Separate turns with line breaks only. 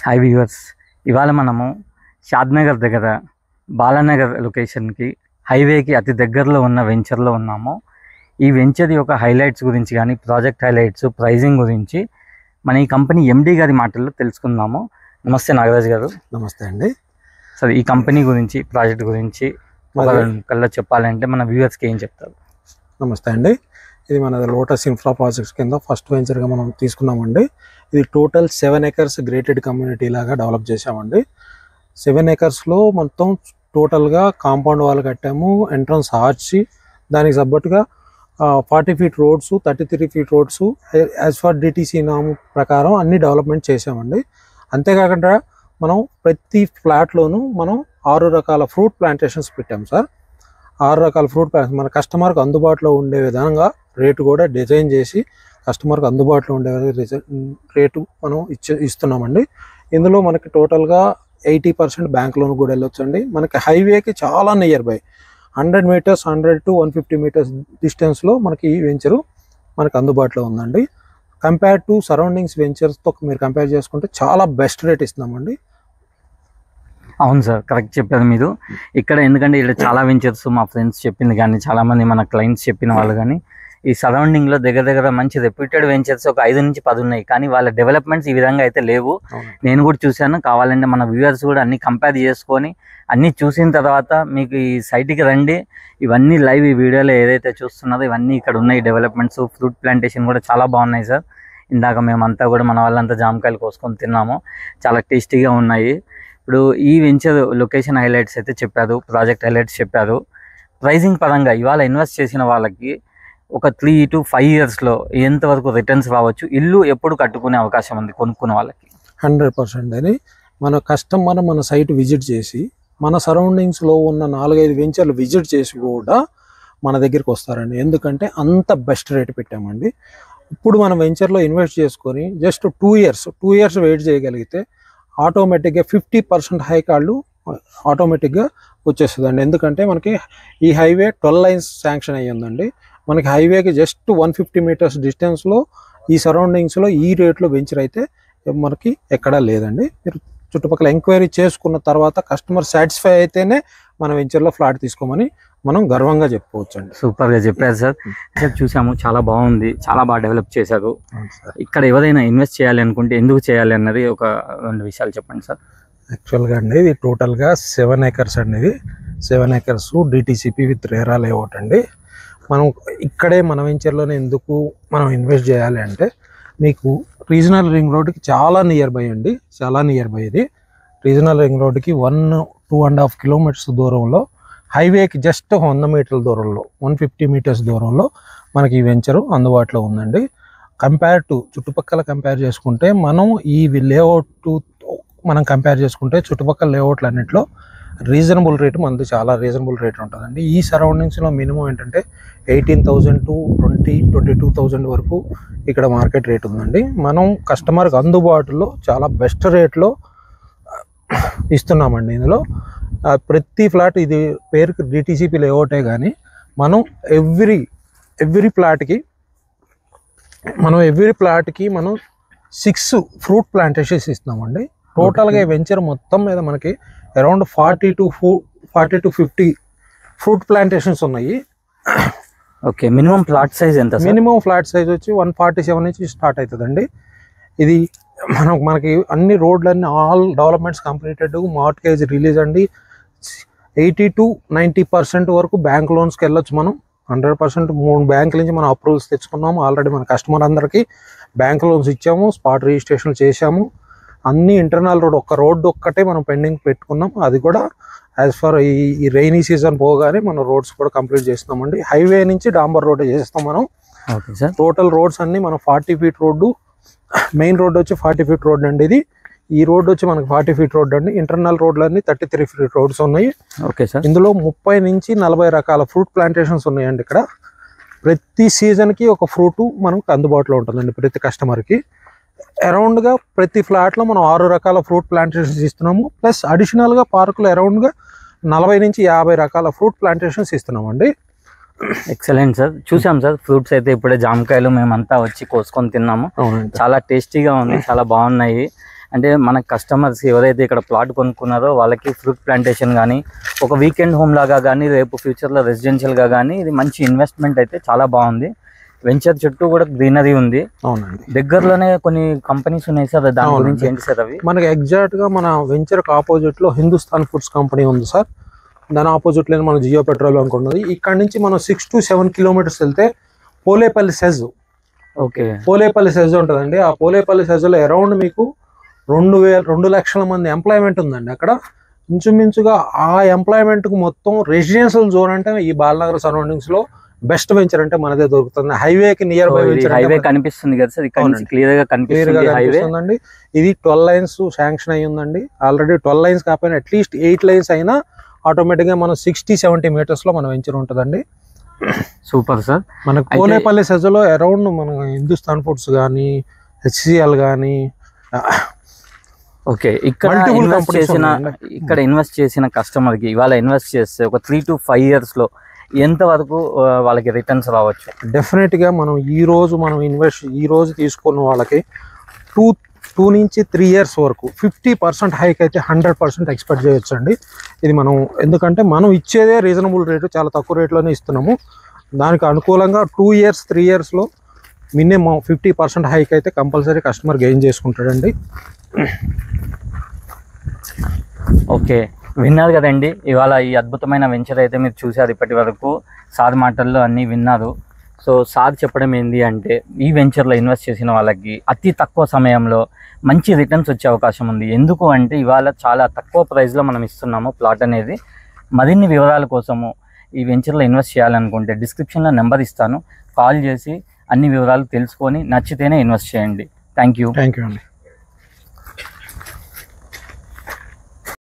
High viewers, ఇవాళ మనము షాద్నగర్ దగ్గర బాలానగర్ లొకేషన్కి హైవేకి అతి దగ్గరలో ఉన్న వెంచర్లో ఉన్నాము. ఈ వెంచర్ యొక్క హైలైట్స్ గురించి కానీ ప్రాజెక్ట్ హైలైట్స్, ప్రైజింగ్ గురించి మన ఈ కంపెనీ ఎండి గారి మాటల్లో తెలుసుకుందాము. నమస్తే నాగరాజ్ గారు.
నమస్తే అండి.
సరే, ఈ కంపెనీ గురించి, ప్రాజెక్ట్ గురించి కల్లా చెప్పాలంటే మన వ్యూవర్స్కి ఏం చెప్తారు?
నమస్తే అండి. ఇది మన లోటస్ ఇన్ఫ్రా ప్రాజెక్ట్స్ కింద ఫస్ట్ వెంచర్గా మనం తీసుకున్నామండి. ఇది టోటల్ 7 acres గ్రేటెడ్ కమ్యూనిటీ లాగా డెవలప్ చేసామండి. 7 acresలో మొత్తం టోటల్గా కాంపౌండ్ వాల్ కట్టాము, ఎంట్రన్స్ ఆర్చి, దానికి సబ్బట్టుగా 40 feet roads, 33 feet roads as per DTC నామ్ ప్రకారం అన్ని డెవలప్మెంట్ చేసామండి. అంతేకాకుండా మనం ప్రతి ఫ్లాట్లోనూ మనం 6 రకాల ఫ్రూట్ ప్లాంటేషన్స్ పెట్టాము సార్. 6 రకాల ఫ్రూట్ ప్లాంట్స్ మన కస్టమర్కి అందుబాటులో ఉండే విధంగా రేటు కూడా డిజైన్ చేసి కస్టమర్కి అందుబాటులో ఉండే రేటు మనం ఇస్తున్నామండి. ఇందులో మనకి టోటల్గా 80% బ్యాంక్ లోన్ కూడా వెళ్ళొచ్చండి. మనకి హైవేకి చాలా near by 100 meters, 100 to 150 meters డిస్టెన్స్లో మనకి ఈ వెంచరు మనకు అందుబాటులో ఉందండి. కంపేర్ టు సరౌండింగ్స్ వెంచర్స్తో మీరు కంపేర్ చేసుకుంటే చాలా బెస్ట్ రేట్ ఇస్తున్నామండి.
అవును సార్, కరెక్ట్ చెప్పారు మీరు. ఇక్కడ ఎందుకంటే ఇక్కడ చాలా వెంచర్స్ మా ఫ్రెండ్స్ చెప్పింది కానీ, చాలామంది మన క్లయింట్స్ చెప్పిన వాళ్ళు కానీ, ఈ సరౌండింగ్లో దగ్గర మంచి రెప్యూటెడ్ వెంచర్స్ ఒక 5 నుంచి 10 ఉన్నాయి. కానీ వాళ్ళ డెవలప్మెంట్స్ ఈ విధంగా అయితే లేవు. నేను కూడా చూశాను. కావాలంటే మన వ్యూవర్స్ కూడా అన్ని కంపేర్ చేసుకొని అన్నీ చూసిన తర్వాత మీకు ఈ సైట్కి రండి. ఇవన్నీ లైవ్ ఈ వీడియోలో ఏదైతే చూస్తున్నారో ఇవన్నీ ఇక్కడ ఉన్నాయి. డెవలప్మెంట్స్, ఫ్రూట్ ప్లాంటేషన్ కూడా చాలా బాగున్నాయి సార్. ఇందాక మేమంతా కూడా మన వాళ్ళంతా జామకాయలు కోసుకొని తిన్నాము, చాలా టేస్టీగా ఉన్నాయి. ఇప్పుడు ఈ వెంచర్ లొకేషన్ హైలైట్స్ అయితే చెప్పారు, ప్రాజెక్ట్ హైలైట్స్ చెప్పారు. ప్రైజింగ్ పరంగా ఇవాళ ఇన్వెస్ట్ చేసిన వాళ్ళకి ఒక 3 to 5 yearsలో ఎంతవరకు రిటర్న్స్ రావచ్చు? ఇల్లు ఎప్పుడు కట్టుకునే అవకాశం ఉంది కొనుక్కునే వాళ్ళకి?
100% అని మన కస్టమర్ మన సైట్ విజిట్ చేసి, మన సరౌండింగ్స్లో ఉన్న 4-5 వెంచర్లు విజిట్ చేసి కూడా మన దగ్గరికి వస్తారండి. ఎందుకంటే అంత బెస్ట్ రేట్ పెట్టామండి. ఇప్పుడు మనం వెంచర్లో ఇన్వెస్ట్ చేసుకొని జస్ట్ 2 years వెయిట్ చేయగలిగితే ఆటోమేటిక్గా 50% హై కార్డు ఆటోమేటిక్గా వచ్చేస్తుందండి. ఎందుకంటే మనకి ఈ హైవే 12 lanes శాంక్షన్ అయ్యిందండి. మనకి హైవేకి జస్ట్ 150 meters డిస్టెన్స్లో ఈ సరౌండింగ్స్లో ఈ రేట్లో వెంచర్ అయితే మనకి ఎక్కడా లేదండి. మీరు చుట్టుపక్కల ఎంక్వైరీ చేసుకున్న తర్వాత కస్టమర్ సాటిస్ఫై అయితేనే మన వెంచర్లో ఫ్లాట్ తీసుకోమని మనం గర్వంగా చెప్పుకోవచ్చు అండి.
సూపర్గా చెప్పారు సార్. చూసాము, చాలా బాగుంది, చాలా బాగా డెవలప్ చేశారు. ఇక్కడ ఎవరైనా ఇన్వెస్ట్ చేయాలి అనుకుంటే ఎందుకు చేయాలి అన్నది ఒక 2 విషయాలు చెప్పండి సార్.
యాక్చువల్గా అండి ఇది టోటల్గా 7 acres అండి. ఇది 7 acres DTCP with RERA layout అండి. మనం ఇక్కడే మన వెంచర్లోనే ఎందుకు మనం ఇన్వెస్ట్ చేయాలి అంటే, మీకు రీజనల్ రింగ్ రోడ్కి చాలా నియర్ బై అండి, చాలా నియర్ బై. ఇది రీజనల్ రింగ్ రోడ్కి 1-2.5 kilometers దూరంలో, హైవేకి జస్ట్ 100 meters దూరంలో, 150 meters దూరంలో మనకి ఈ వెంచరు అందుబాటులో ఉందండి. చుట్టుపక్కల కంపేర్ చేసుకుంటే మనం ఈ లేఅవుట్ మనం కంపేర్ చేసుకుంటే చుట్టుపక్కల లేఅవుట్లు అన్నింటిలో రీజనబుల్ రేటు మనది చాలా రీజనబుల్ రేట్ ఉంటుందండి. ఈ సరౌండింగ్స్లో మినిమం ఏంటంటే 18,000 to 22,000 వరకు ఇక్కడ మార్కెట్ రేట్ ఉందండి. మనం కస్టమర్కి అందుబాటులో చాలా బెస్ట్ రేట్లో ఇస్తున్నామండి. ఇందులో ప్రతి ఫ్లాట్, ఇది పేరుకి డిటీసీపీ లేఅవుటే కానీ మనం ఎవ్రీ ఫ్లాట్కి మనం 6 ఫ్రూట్ ప్లాంటేషన్స్ ఇస్తున్నామండి. టోటల్గా వెంచర్ మొత్తం మీద మనకి అరౌండ్ 40 to 50 ఫ్రూట్ ప్లాంటేషన్స్ ఉన్నాయి.
ఓకే, మినిమం ఫ్లాట్ సైజ్ ఎంత?
మినిమం ఫ్లాట్ సైజ్ వచ్చి 147 నుంచి స్టార్ట్ అవుతుందండి. ఇది మనకి అన్ని రోడ్లన్నీ all developments completed, mortgage release అండి. 80 to 90% వరకు బ్యాంక్ లోన్స్కి వెళ్ళొచ్చు. మనం 100% 3 బ్యాంకుల నుంచి మనం అప్రూవల్స్ తెచ్చుకున్నాము. ఆల్రెడీ మన కస్టమర్ అందరికీ బ్యాంక్ లోన్స్ ఇచ్చాము, స్పాట్ రిజిస్ట్రేషన్ చేశాము. అన్ని ఇంటర్నల్ రోడ్డు ఒక్కటే మనం పెండింగ్ పెట్టుకున్నాం. అది కూడా యాజ్ ఫర్ ఈ రైనీ సీజన్ పోగానే మనం రోడ్స్ కూడా కంప్లీట్ చేస్తున్నామండి. హైవే నుంచి డాంబర్ రోడ్ చేస్తాం మనం.
Okay sir.
టోటల్ రోడ్స్ అన్ని మనం 40 feet రోడ్డు, మెయిన్ రోడ్ వచ్చి 40 feet రోడ్ అండి. ఈ రోడ్ వచ్చి మనకి 40 feet రోడ్ అండి. ఇంటర్నల్ రోడ్లన్నీ 33 feet రోడ్స్ ఉన్నాయి.
Okay sir.
ఇందులో 30 నుంచి 40 రకాల ఫ్రూట్ ప్లాంటేషన్స్ ఉన్నాయండి. ఇక్కడ ప్రతి సీజన్కి ఒక ఫ్రూట్ మనకు అందుబాటులో ఉంటుందండి ప్రతి కస్టమర్కి. అరౌండ్గా ప్రతి ఫ్లాట్లో మనం 6 రకాల ఫ్రూట్ ప్లాంటేషన్స్ ఇస్తున్నాము. ప్లస్ అడిషనల్గా పార్కులో అరౌండ్గా 40 నుంచి 50 రకాల ఫ్రూట్ ప్లాంటేషన్స్ ఇస్తున్నామండి.
Excellent sir. చూసాం సార్ ఫ్రూట్స్ అయితే ఇప్పుడే జామకాయలు మేమంతా వచ్చి కోసుకొని తిన్నాము.
అవునండి.
చాలా టేస్టీగా ఉంది, చాలా బాగున్నాయి. అంటే మన కస్టమర్స్ ఎవరైతే ఇక్కడ ప్లాట్ కొనుక్కున్నారో వాళ్ళకి ఫ్రూట్ ప్లాంటేషన్ కానీ ఒక వీకెండ్ హోమ్ లాగా కానీ రేపు ఫ్యూచర్లో రెసిడెన్షియల్గా కానీ ఇది మంచి ఇన్వెస్ట్మెంట్ అయితే చాలా బాగుంది. వెంచర్ చుట్టూ కూడా గ్రీనరీ ఉంది.
అవునండి.
దగ్గరలోనే కొన్ని కంపెనీస్ ఉన్నాయి సార్, దాని గురించి ఏంటి సార్ అవి?
మనకి ఎగ్జాక్ట్ గా మన వెంచర్ కి ఆపోజిట్ లో హిందుస్థాన్ ఫుడ్స్ కంపెనీ ఉంది సార్. దాని ఆపోజిట్ లో మన జియో పెట్రోల్ బంక్ ఉన్నది. ఇక్కడ నుంచి మనం 6 to 7 కిలోమీటర్స్ వెళ్తే Polepally SEZ.
Okay,
Polepally SEZ ఉంటుందండి. ఆ పోలేపల్లి సెజ్ లో అరౌండ్ మీకు 2 లక్షల మంది ఎంప్లాయ్మెంట్ ఉందండి అక్కడ. ఇంచుమించుగా ఆ ఎంప్లాయ్మెంట్ కు మొత్తం రెసిడెన్షియల్ జోన్ అంటే ఈ బాలనగర్ సరౌండింగ్స్ లో బెస్ట్ వెంచర్ అంటే మనదే దొరుకుతుంది. హైవేకి నియర్ బై
హైవే కనిపిస్తుంది కదా సార్, ఇక్కడ నుంచి క్లియర్ గా కనిపిస్తుందండి.
ఇది 12 లైన్స్ శాంక్షన్ అయ్యి ఉందండి ఆల్రెడీ. 12 లైన్స్ కాకపోయినా అట్లీస్ట్ 8 లైన్స్ అయినా ఆటోమేటిక్ గా మనం 60-70 మీటర్స్ లో మన వెంచర్ ఉంటుందండి.
Super sir.
మనకు పోలేపల్లి సెజలో అరౌండ్ మన హిందుస్థాన్ ఫుడ్స్ కానీ హెచ్సిఎల్ కానీ
ఓకే, ఇక్కడ ఇన్వెస్ట్ చేసిన కస్టమర్ కి ఇవాళ ఇన్వెస్ట్ చేస్తే ఒక 3 to 5 years లో ఎంత వరకు వాళ్ళకి రిటర్న్స్ రావచ్చు?
డెఫినెట్ గా మనం ఈ రోజు తీసుకున్న వాళ్ళకి 2 నుంచి 3 years వరకు 50% హైక్ అయితే 100% ఎక్స్పెక్ట్ చేయొచ్చు అండి. ఇది మనం ఎందుకంటే మనం ఇచ్చేదే రీజనబుల్ రేటు, చాలా తక్కువ రేట్లోనే ఇస్తున్నాము. దానికి అనుకూలంగా 2 years 3 years లో మినిమం 50% హైక్ అయితే కంపల్సరీ కస్టమర్ గెయిన్ చేసుకుంటాడండి.
ఓకే, విన్నారు కదండి. ఇవాళ ఈ అద్భుతమైన వెంచర్ అయితే మీరు చూసారు. ఇప్పటి వరకు సార్ మాటల్లో అన్నీ విన్నారు. సో సార్ చెప్పడం ఏంటి అంటే ఈ వెంచర్లో ఇన్వెస్ట్ చేసిన వాళ్ళకి అతి తక్కువ సమయంలో మంచి రిటర్న్స్ వచ్చే అవకాశం ఉంది. ఎందుకు అంటే ఇవాళ చాలా తక్కువ ప్రైస్లో మనం ఇస్తున్నాము ప్లాట్ అనేది. మరిన్ని వివరాల కోసము ఈ వెంచర్లో ఇన్వెస్ట్ చేయాలనుకుంటే డిస్క్రిప్షన్లో నెంబర్ ఇస్తాను, కాల్ చేసి అన్ని వివరాలు తెలుసుకొని నచ్చితేనే ఇన్వెస్ట్ చేయండి. థ్యాంక్ యూ
అండి.